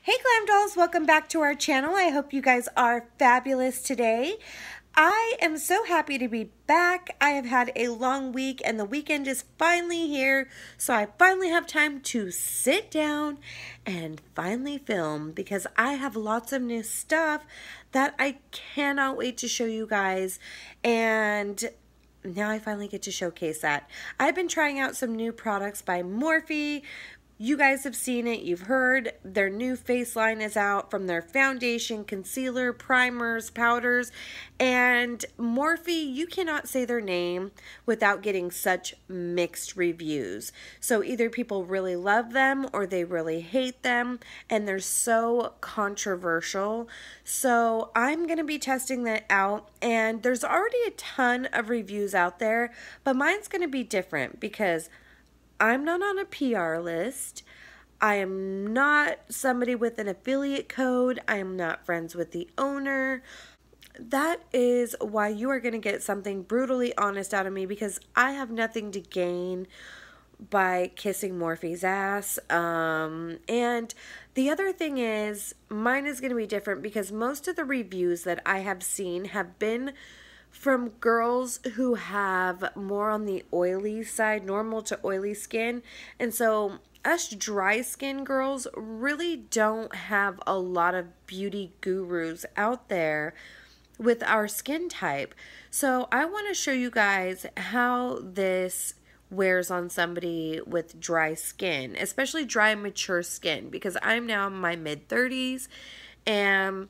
Hey Glam Dolls, welcome back to our channel. I hope you guys are fabulous today. I am so happy to be back. I have had a long week and the weekend is finally here, so I finally have time to sit down and finally film because I have lots of new stuff that I cannot wait to show you guys, and now I finally get to showcase that. I've been trying out some new products by Morphe. You guys have seen it, you've heard. Their new face line is out from their foundation, concealer, primers, powders, and Morphe, you cannot say their name without getting such mixed reviews. So either people really love them or they really hate them, and they're so controversial. So I'm going to be testing that out, and there's already a ton of reviews out there, but mine's going to be different because I'm not on a PR list. I am not somebody with an affiliate code. I am not friends with the owner. That is why you are going to get something brutally honest out of me, because I have nothing to gain by kissing Morphe's ass. And the other thing is, mine is going to be different because most of the reviews that I have seen have been from girls who have more on the oily side, normal to oily skin. And so us dry skin girls really don't have a lot of beauty gurus out there with our skin type. So I want to show you guys how this wears on somebody with dry skin, especially dry mature skin, because I'm now in my mid-30s and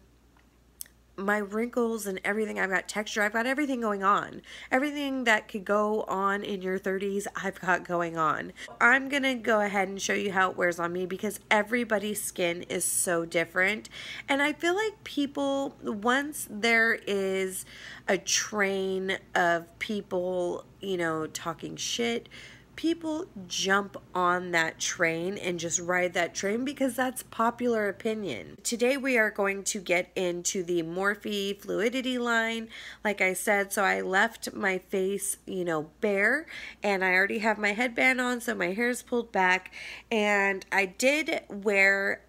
my wrinkles and everything, I've got texture, I've got everything going on. Everything that could go on in your 30s, I've got going on. I'm gonna go ahead and show you how it wears on me because everybody's skin is so different. And I feel like people, once there is a train of people, you know, talking shit, people jump on that train and just ride that train because that's popular opinion. Today we are going to get into the Morphe Fluidity line, like I said. So I left my face, you know, bare, and I already have my headband on, so my hair is pulled back. And I did wear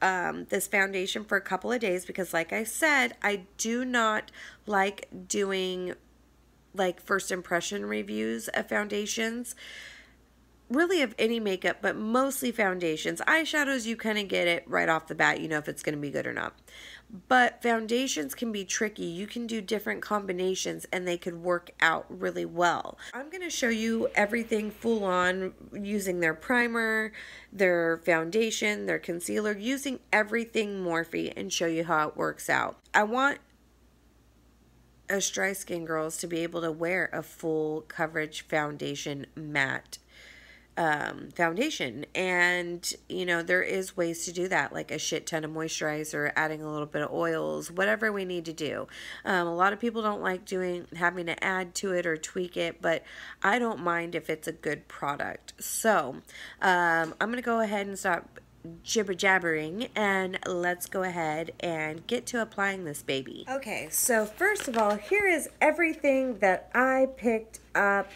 this foundation for a couple of days because, like I said, I do not like doing like first impression reviews of foundations. Really of any makeup, but mostly foundations. Eyeshadows, you kind of get it right off the bat, you know if it's going to be good or not. But foundations can be tricky. You can do different combinations and they could work out really well. I'm going to show you everything full on using their primer, their foundation, their concealer, using everything Morphe, and show you how it works out. I want us dry skin girls to be able to wear a full coverage foundation matte foundation, and you know there is ways to do that, like a shit ton of moisturizer, adding a little bit of oils, whatever we need to do. A lot of people don't like having to add to it or tweak it, but I don't mind if it's a good product. So I'm gonna go ahead and stop jibber jabbering and let's go ahead and get to applying this baby. Okay, so first of all, here is everything that I picked up.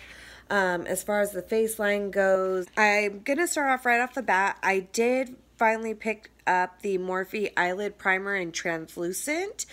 As far as the face line goes, I'm gonna start off right off the bat. I did finally pick up the Morphe Eyelid Primer in Translucent.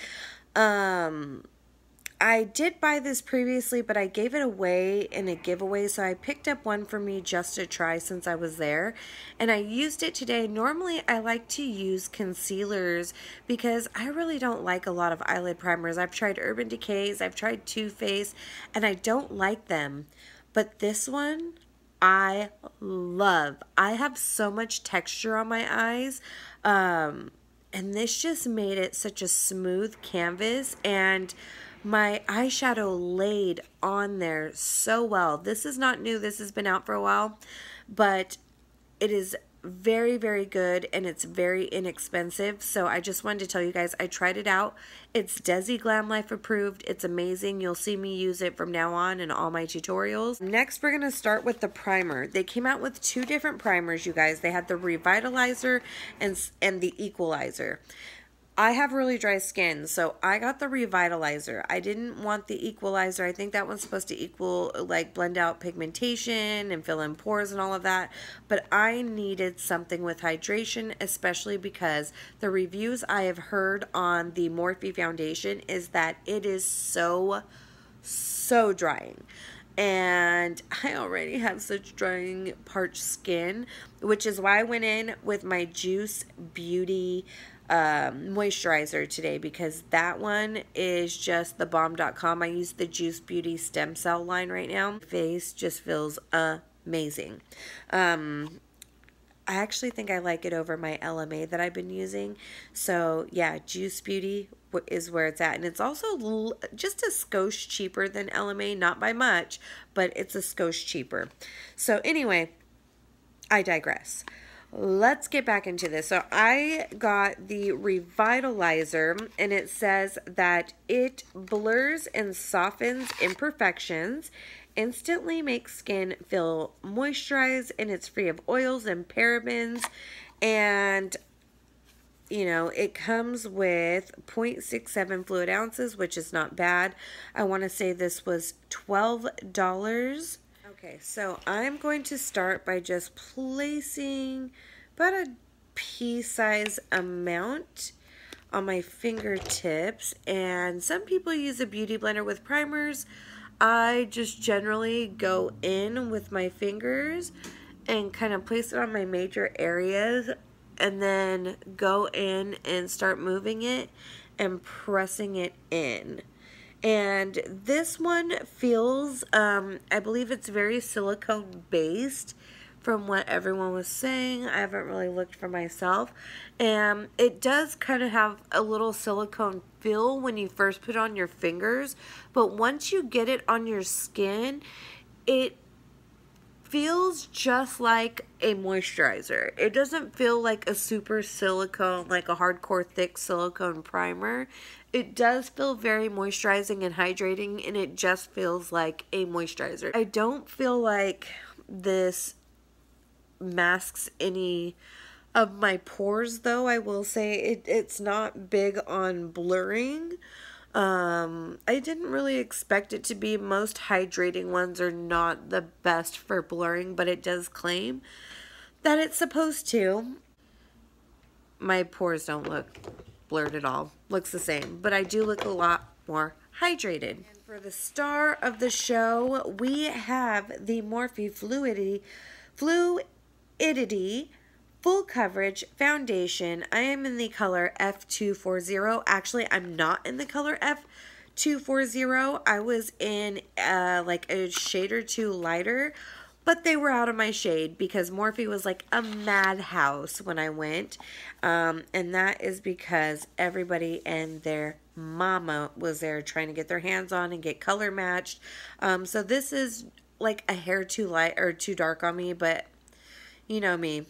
I did buy this previously, but I gave it away in a giveaway, so I picked up one for me just to try since I was there, and I used it today. Normally, I like to use concealers because I really don't like a lot of eyelid primers. I've tried Urban Decay's, I've tried Too Faced, and I don't like them. But this one, I love. I have so much texture on my eyes, and this just made it such a smooth canvas, and my eyeshadow laid on there so well. This is not new. This has been out for a while, but it is very, very good, and it's very inexpensive. So I just wanted to tell you guys I tried it out. It's Desi Glam Life approved. It's amazing. You'll see me use it from now on in all my tutorials. Next, we're going to start with the primer. They came out with two different primers, you guys. They had the Revitalizer and the Equalizer. I have really dry skin, so I got the revitalizer. I didn't want the equalizer. I think that one's supposed to equal, like, blend out pigmentation and fill in pores and all of that. But I needed something with hydration, especially because the reviews I have heard on the Morphe Foundation is that it is so drying. And I already have such drying, parched skin, which is why I went in with my Juice Beauty moisturizer today, because that one is just the bomb.com. I use the Juice Beauty stem cell line right now. My face just feels amazing. I actually think I like it over my LMA that I've been using. So yeah, Juice Beauty is where it's at. And it's also just a skosh cheaper than LMA. Not by much, but it's a skosh cheaper. So anyway, I digress. Let's get back into this. So I got the Revitalizer, and it says that it blurs and softens imperfections, instantly makes skin feel moisturized, and it's free of oils and parabens. And you know, it comes with 0.67 fluid ounces, which is not bad. I want to say this was $12. Okay, so I'm going to start by just placing about a pea-size amount on my fingertips. And some people use a beauty blender with primers. I just generally go in with my fingers and kind of place it on my major areas, and then go in and start moving it and pressing it in. And this one feels, I believe it's very silicone based from what everyone was saying. I haven't really looked for myself. And it does kind of have a little silicone feel when you first put it on your fingers. But once you get it on your skin, it feels just like a moisturizer. It doesn't feel like a super silicone, like a hardcore thick silicone primer. It does feel very moisturizing and hydrating, and it just feels like a moisturizer. I don't feel like this masks any of my pores, though. I will say it's not big on blurring. I didn't really expect it to be. Most hydrating ones are not the best for blurring, but it does claim that it's supposed to. My pores don't look blurred at all. Looks the same, but I do look a lot more hydrated. And for the star of the show, we have the Morphe Fluidity Full Coverage Foundation. I am in the color F240. Actually, I'm not in the color F240. I was in like a shade or two lighter, but they were out of my shade because Morphe was like a madhouse when I went. And that is because everybody and their mama was there trying to get their hands on and get color matched. So this is like a hair too light or too dark on me, but you know me,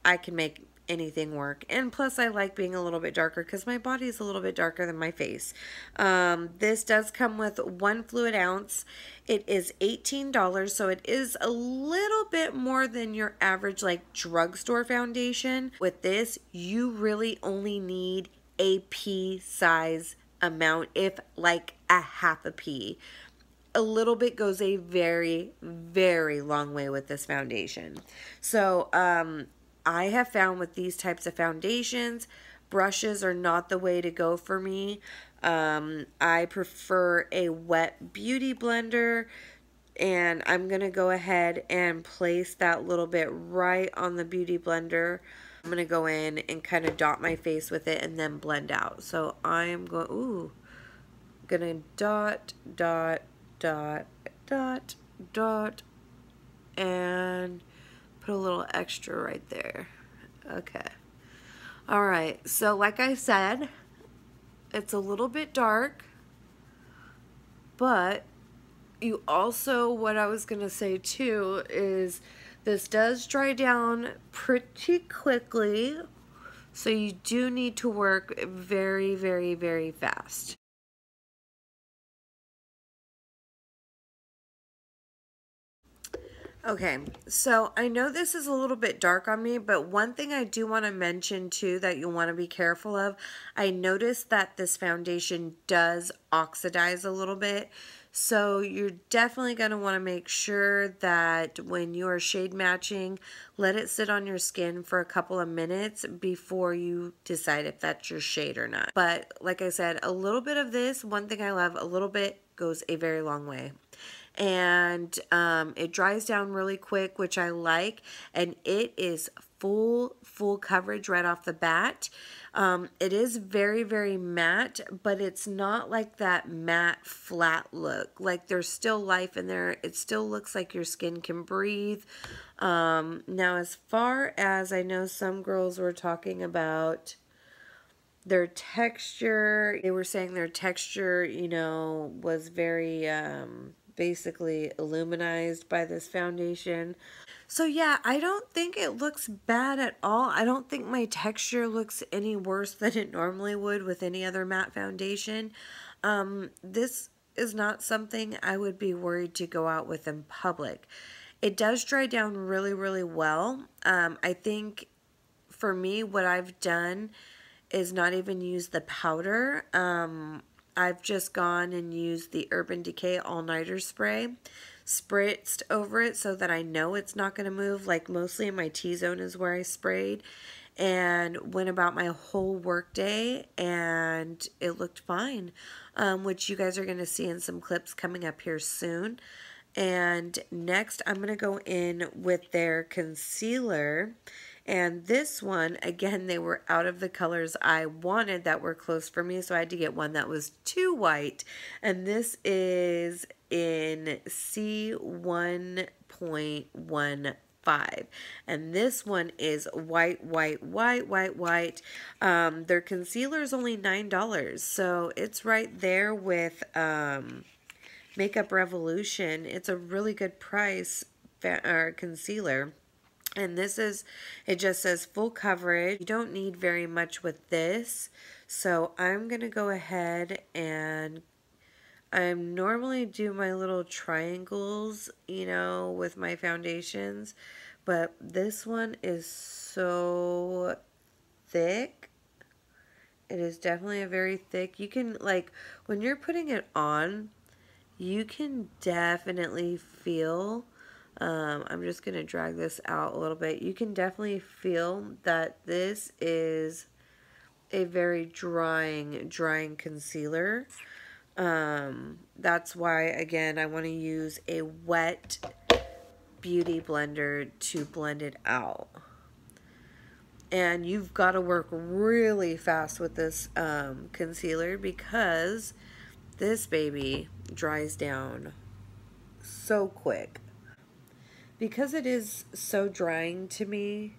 I can make anything work. And plus I like being a little bit darker because my body is a little bit darker than my face. This does come with 1 fluid ounce. It is $18, so it is a little bit more than your average like drugstore foundation. With this, you really only need a pea size amount, if like a half a pea. A little bit goes a very, very long way with this foundation. So, I have found with these types of foundations, brushes are not the way to go for me. I prefer a wet beauty blender, and I'm going to go ahead and place that little bit right on the beauty blender. I'm going to go in and kind of dot my face with it and then blend out. So I am going to dot, dot, dot, dot, dot, and put a little extra right there. Okay. All right. So like I said, it's a little bit dark, but you also, what I was going to say too, is this does dry down pretty quickly. So you do need to work very, very, very fast. Okay, so I know this is a little bit dark on me, but one thing I do want to mention too that you'll want to be careful of, I noticed that this foundation does oxidize a little bit. So you're definitely going to want to make sure that when you are shade matching, let it sit on your skin for a couple of minutes before you decide if that's your shade or not. But like I said, a little bit of this, one thing I love, a little bit goes a very long way. And it dries down really quick, which I like, and it is full coverage right off the bat. It is very matte, but it's not like that matte flat look. Like there's still life in there. It still looks like your skin can breathe. Now as far as I know, some girls were talking about their texture. They were saying their texture, you know, was very basically illuminized by this foundation. So yeah, I don't think it looks bad at all. I don't think my texture looks any worse than it normally would with any other matte foundation. This is not something I would be worried to go out with in public. It does dry down really well. I think for me, what I've done is not even use the powder. I've just gone and used the Urban Decay All-Nighter Spray, spritzed over it so that I know it's not going to move. Like mostly in my T-zone is where I sprayed, and went about my whole work day, and it looked fine, which you guys are going to see in some clips coming up here soon. And next I'm going to go in with their concealer. And this one, again, they were out of the colors I wanted that were close for me, so I had to get one that was too white. And this is in C1.15. And this one is white. Their concealer is only $9, so it's right there with Makeup Revolution. It's a really good price concealer. And this is, it just says full coverage. You don't need very much with this. So I'm going to go ahead and I normally do my little triangles, you know, with my foundations. But this one is so thick. It is definitely a very thick. You can, like, when you're putting it on, you can definitely feel... I'm just going to drag this out a little bit. You can definitely feel that this is a very drying concealer. That's why, again, I want to use a wet beauty blender to blend it out. And you've got to work really fast with this concealer because this baby dries down so quick. Because it is so drying to me,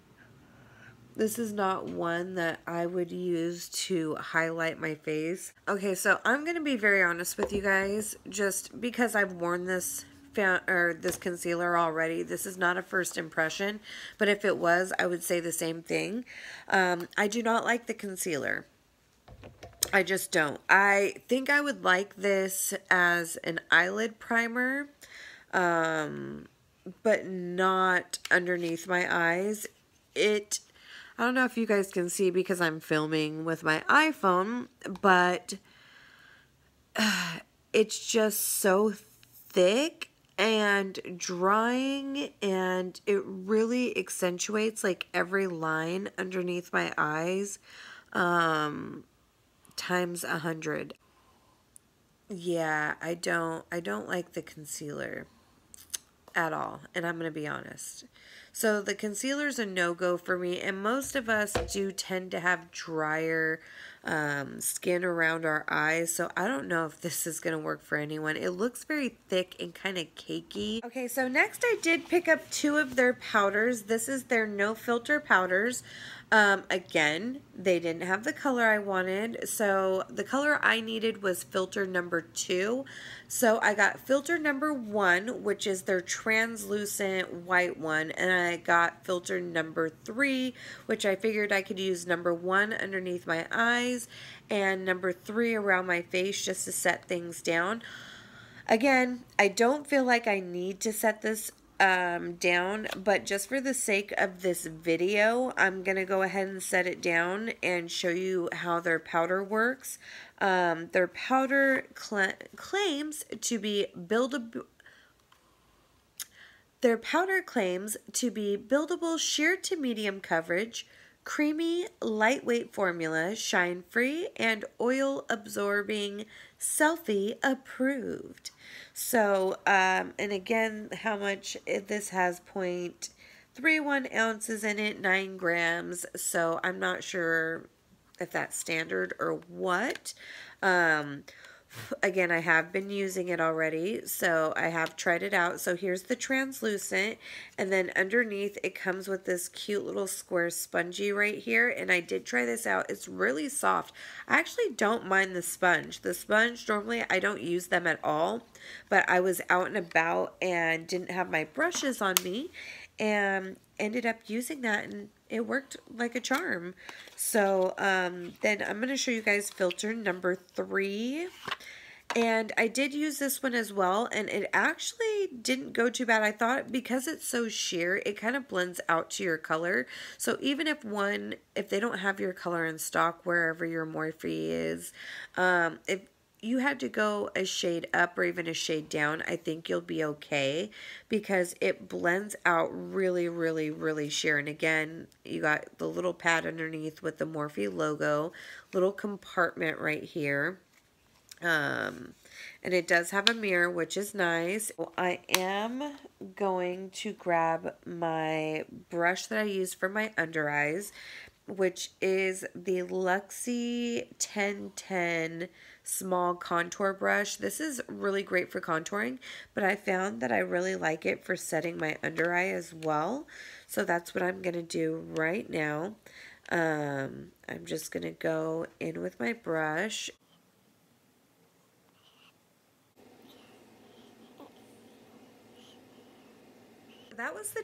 this is not one that I would use to highlight my face. Okay, so I'm going to be very honest with you guys, just because I've worn this concealer already. This is not a first impression, but if it was, I would say the same thing. I do not like the concealer. I just don't. I think I would like this as an eyelid primer. But not underneath my eyes. I don't know if you guys can see because I'm filming with my iPhone, but it's just so thick and drying, and it really accentuates like every line underneath my eyes times 100. Yeah, I don't like the concealer at all, and I'm going to be honest. So the concealer's a no-go for me, and most of us do tend to have drier skin around our eyes, so I don't know if this is going to work for anyone. It looks very thick and kind of cakey. Okay, so next I did pick up 2 of their powders. This is their no filter powders. Again, they didn't have the color I wanted, so the color I needed was filter number 2. So I got filter number 1, which is their translucent white one, and I got filter number 3, which I figured I could use number 1 underneath my eyes and number 3 around my face just to set things down. Again, I don't feel like I need to set this down, but just for the sake of this video, I'm going to go ahead and set it down and show you how their powder works. Their powder claims to be buildable. Their powder claims to be buildable sheer to medium coverage, creamy, lightweight formula, shine-free, and oil-absorbing, selfie approved. So, and again, how much this has 0.31 ounces in it, 9 grams. So I'm not sure if that's standard or what. Again, I have been using it already, so I have tried it out. So here's the translucent, and then underneath it comes with this cute little square spongy right here, and I did try this out. It's really soft. I actually don't mind the sponge. The sponge, normally I don't use them at all, but I was out and about and didn't have my brushes on me, and ended up using that, and it worked like a charm. So then I'm going to show you guys filter number 3. And I did use this one as well, and it actually didn't go too bad. I thought because it's so sheer, it kind of blends out to your color. So even if they don't have your color in stock wherever your Morphe is, if you had to go a shade up or even a shade down, I think you'll be okay because it blends out really, really, really sheer. And again, you got the little pad underneath with the Morphe logo, little compartment right here. And it does have a mirror, which is nice. I am going to grab my brush that I use for my under eyes, which is the Luxie 1010 small contour brush. This is really great for contouring, but I found that I really like it for setting my under eye as well. So that's what I'm going to do right now. I'm just going to go in with my brush. That was the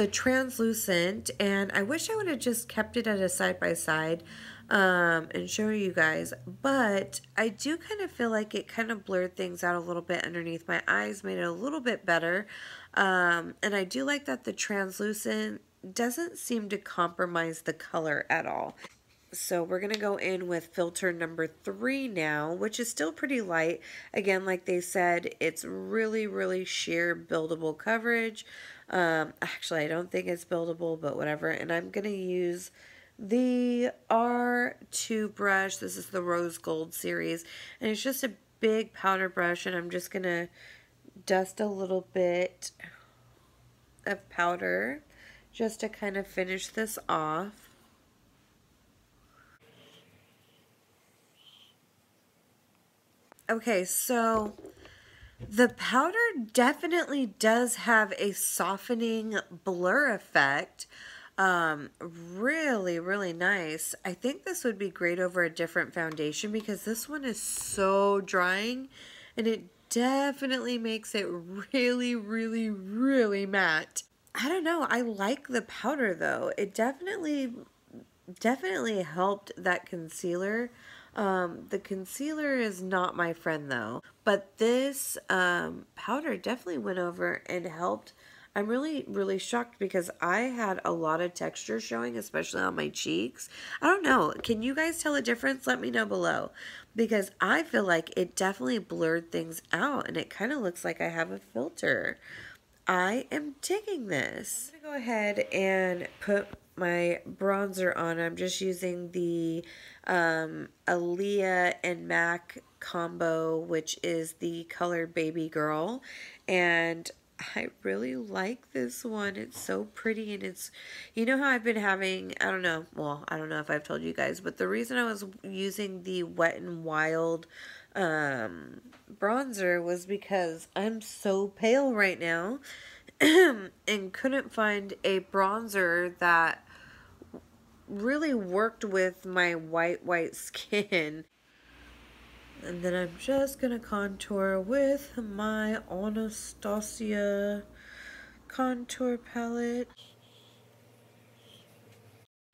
translucent, and I wish I would have just kept it at a side-by-side and show you guys, but I do kind of feel like it kind of blurred things out a little bit underneath my eyes, made it a little bit better, and I do like that the translucent doesn't seem to compromise the color at all. So we're going to go in with filter number 3 now, which is still pretty light. Again, like they said, it's really, really sheer buildable coverage. Actually, I don't think it's buildable, but whatever. And I'm going to use the R2 brush. This is the Rose Gold series. And it's just a big powder brush. And I'm just going to dust a little bit of powder just to kind of finish this off. Okay, so the powder definitely does have a softening blur effect. Really, really nice. I think this would be great over a different foundation because this one is so drying and it definitely makes it really, really, really matte. I don't know. I like the powder though. It definitely helped that concealer. The concealer is not my friend though, but this powder definitely went over and helped. I'm really, really shocked because I had a lot of texture showing, especially on my cheeks. I don't know. Can you guys tell a difference? Let me know below because I feel like it definitely blurred things out and it kind of looks like I have a filter. I am digging this. I'm going to go ahead and put my bronzer on. I'm just using the Aaliyah and MAC combo, which is the color Baby Girl, and I really like this one. It's so pretty, and it's, you know how I've been having, I don't know if I've told you guys, but the reason I was using the Wet n Wild bronzer was because I'm so pale right now and couldn't find a bronzer that really worked with my white skin. And then I'm just gonna contour with my Anastasia contour palette.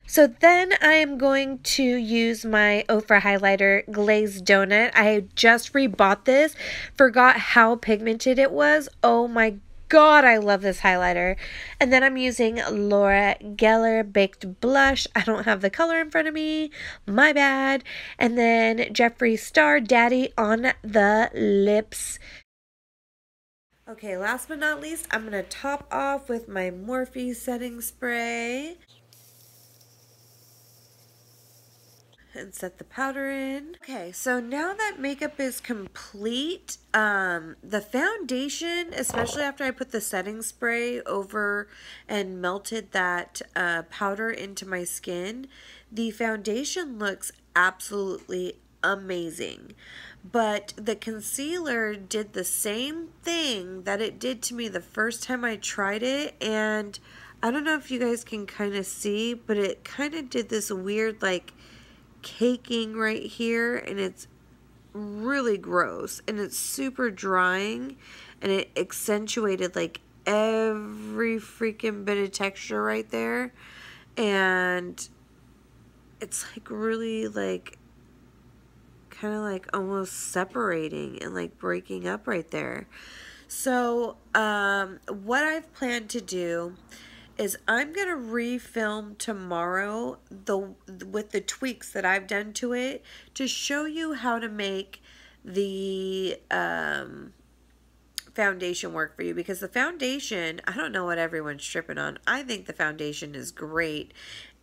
So then I am going to use my Ofra highlighter Glazed Donut. I just rebought this, forgot how pigmented it was. Oh my God, I love this highlighter. And then I'm using Laura Geller Baked Blush. I don't have the color in front of me. My bad. And then Jeffree Star Daddy on the lips. Okay, last but not least, I'm going to top off with my Morphe setting spray. And set the powder in. Okay, so now that makeup is complete, the foundation, especially after I put the setting spray over and melted that powder into my skin, the foundation looks absolutely amazing. But the concealer did the same thing that it did to me the first time I tried it, and I don't know if you guys can kind of see, but it kind of did this weird like caking right here, and it's really gross, and it's super drying, and it accentuated like every freaking bit of texture right there, and it's like really like kind of like almost separating and like breaking up right there. So what I've planned to do is I'm going to refilm tomorrow with the tweaks that I've done to it to show you how to make the foundation work for you, because the foundation, I don't know what everyone's tripping on. I think the foundation is great,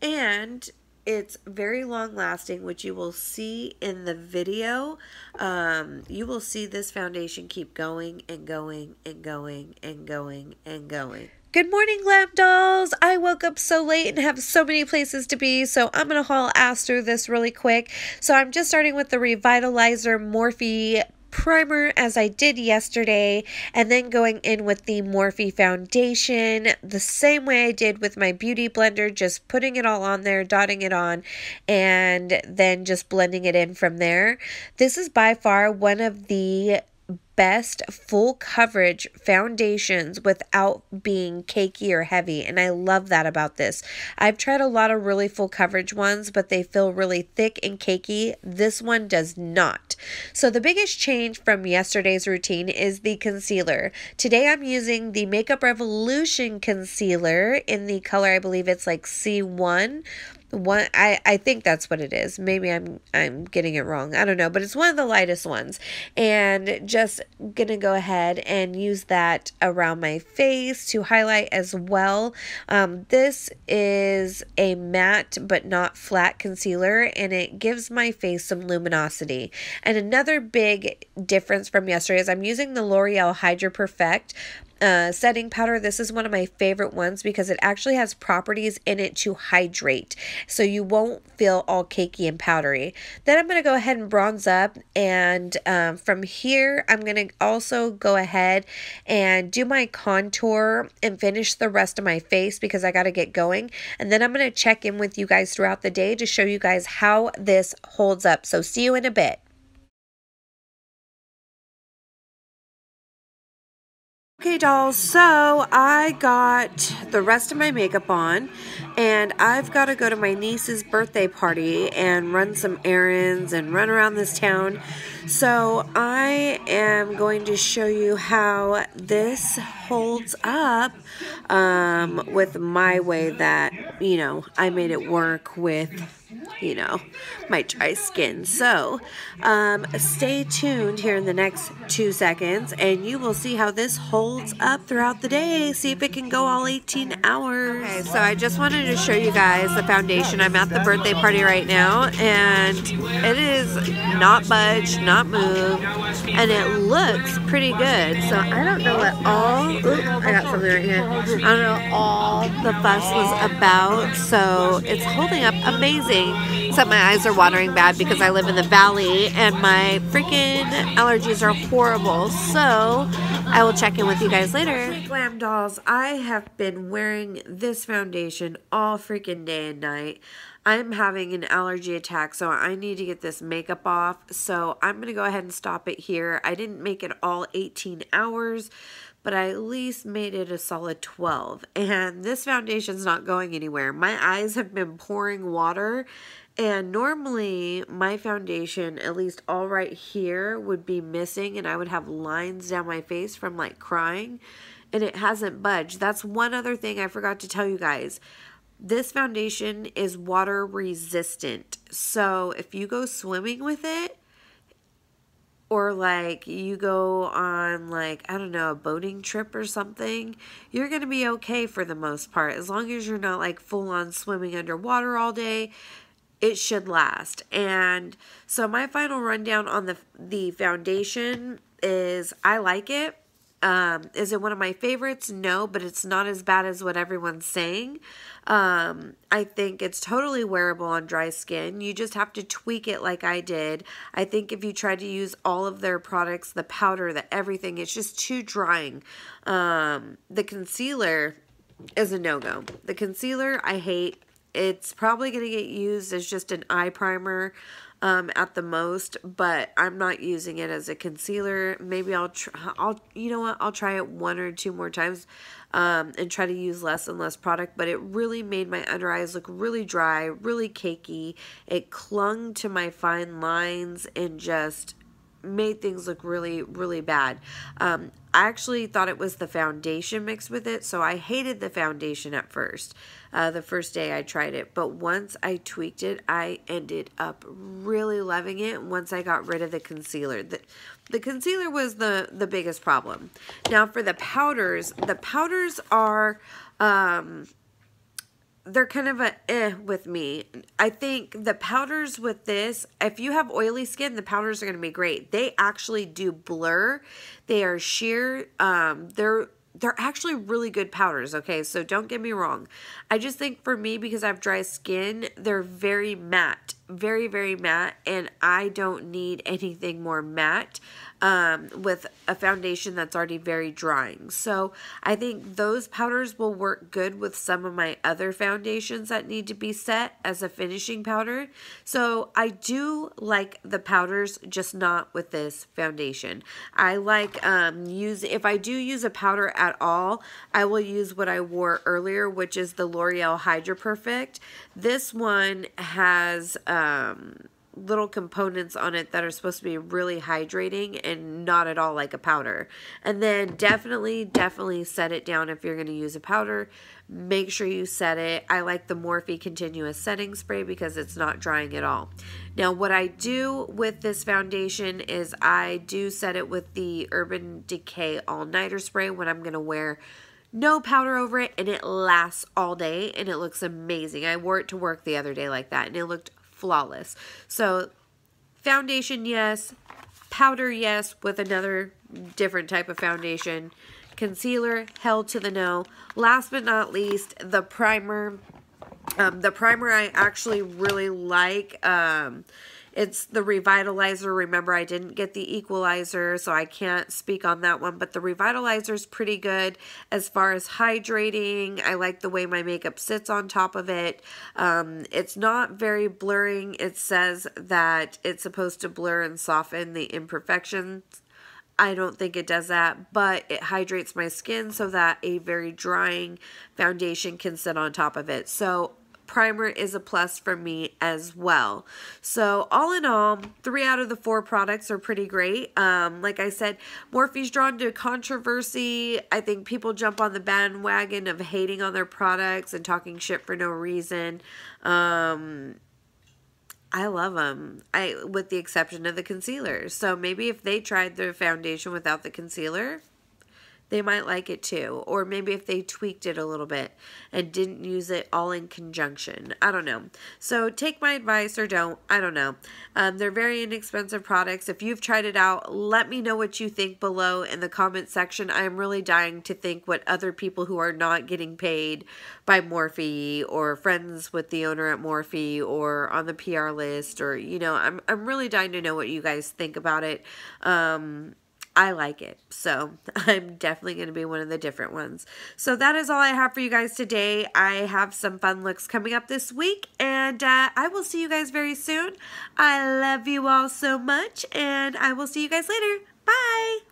and it's very long lasting, which you will see in the video. You will see this foundation keep going and going and going and going and going. Good morning, Glam Dolls. I woke up so late and have so many places to be, so I'm going to haul ass through this really quick. So I'm just starting with the Revitalizer Morphe primer as I did yesterday, and then going in with the Morphe foundation the same way I did with my beauty blender, just putting it all on there, dotting it on, and then just blending it in from there. This is by far one of the best full coverage foundations without being cakey or heavy, and I love that about this. I've tried a lot of really full coverage ones, but they feel really thick and cakey. This one does not. So the biggest change from yesterday's routine is the concealer. Today I'm using the Makeup Revolution concealer in the color, I believe it's like C1. I think that's what it is. Maybe I'm getting it wrong. I don't know, but it's one of the lightest ones. And just gonna go ahead and use that around my face to highlight as well. This is a matte but not flat concealer, and it gives my face some luminosity. And another big difference from yesterday is I'm using the L'Oreal Hydra Perfect setting powder. This is one of my favorite ones because it actually has properties in it to hydrate, so you won't feel all cakey and powdery. Then I'm going to go ahead and bronze up, and from here I'm going to also go ahead and do my contour and finish the rest of my face because I got to get going, and then I'm going to check in with you guys throughout the day to show you guys how this holds up. So see you in a bit. Okay, dolls, so I got the rest of my makeup on, and I've got to go to my niece's birthday party and run some errands and run around this town. So I am going to show you how this holds up with my way that, you know, I made it work with, you know, my dry skin. So stay tuned here in the next 2 seconds and you will see how this holds up throughout the day. See if it can go all 18 hours. Okay, so I just wanted to show you guys the foundation. I'm at the birthday party right now, and it is not budged, not moved, and it looks pretty good. So I don't know what all, I got something right here. I don't know all the fuss was about, so it's holding up amazing. Except my eyes are watering bad because I live in the valley and my freaking allergies are horrible. So I will check in with you guys later. Glam dolls, I have been wearing this foundation all freaking day and night. I'm having an allergy attack, so I need to get this makeup off. So I'm going to go ahead and stop it here. I didn't make it all 18 hours, but I at least made it a solid 12. And this foundation's not going anywhere. My eyes have been pouring water, and normally my foundation, at least all right here, would be missing, and I would have lines down my face from like crying. and it hasn't budged. That's one other thing I forgot to tell you guys. This foundation is water resistant. So if you go swimming with it, or like you go on like, I don't know, a boating trip or something, you're going to be okay for the most part. As long as you're not like full on swimming underwater all day, it should last. And so my final rundown on the foundation is I like it. Is it one of my favorites? No, but it's not as bad as what everyone's saying. I think it's totally wearable on dry skin. You just have to tweak it like I did. I think if you try to use all of their products, the powder, the everything, it's just too drying. The concealer is a no-go. The concealer I hate. It's probably going to get used as just an eye primer at the most, but I'm not using it as a concealer. Maybe you know what, I'll try it 1 or 2 more times and try to use less and less product, but it really made my under eyes look really dry, really cakey. It clung to my fine lines and just made things look really, really bad. I actually thought it was the foundation mixed with it, so I hated the foundation at first, the first day I tried it. But once I tweaked it, I ended up really loving it once I got rid of the concealer. The concealer was the biggest problem. Now for the powders are... they're kind of a with me. I think the powders with this, if you have oily skin, the powders are going to be great. They actually do blur. They are sheer. They're actually really good powders, okay? So don't get me wrong. I just think for me, because I have dry skin, they're very matte. Very, very matte, and I don't need anything more matte with a foundation that's already very drying. So I think those powders will work good with some of my other foundations that need to be set as a finishing powder. So I do like the powders, just not with this foundation. I like if I do use a powder at all, I will use what I wore earlier, which is the L'Oreal Hydra Perfect. This one has little components on it that are supposed to be really hydrating and not at all like a powder. And then definitely set it down if you're going to use a powder. Make sure you set it. I like the Morphe Continuous Setting Spray because it's not drying at all. Now what I do with this foundation is I do set it with the Urban Decay All Nighter Spray when I'm going to wear no powder over it, and it lasts all day and it looks amazing. I wore it to work the other day like that and it looked flawless. So foundation, yes. Powder, yes, with another different type of foundation. Concealer, hell to the no. Last but not least, the primer. The primer I actually really like. It's the Revitalizer. Remember, I didn't get the Equalizer, so I can't speak on that one. But the Revitalizer is pretty good as far as hydrating. I like the way my makeup sits on top of it. It's not very blurring. It says that it's supposed to blur and soften the imperfections. I don't think it does that, but it hydrates my skin so that a very drying foundation can sit on top of it. So primer is a plus for me as well. So all in all, 3 out of the 4 products are pretty great. Like I said, Morphe's drawn to controversy. I think people jump on the bandwagon of hating on their products and talking shit for no reason. I love them, with the exception of the concealer. So maybe if they tried their foundation without the concealer, they might like it too. Or maybe if they tweaked it a little bit and didn't use it all in conjunction. I don't know. So take my advice or don't. I don't know. They're very inexpensive products. If you've tried it out, let me know what you think below in the comment section. I am really dying to think what other people who are not getting paid by Morphe or friends with the owner at Morphe or on the PR list, or, you know, I'm really dying to know what you guys think about it. I like it, so I'm definitely going to be one of the different ones. So that is all I have for you guys today. I have some fun looks coming up this week, and I will see you guys very soon. I love you all so much, and I will see you guys later. Bye!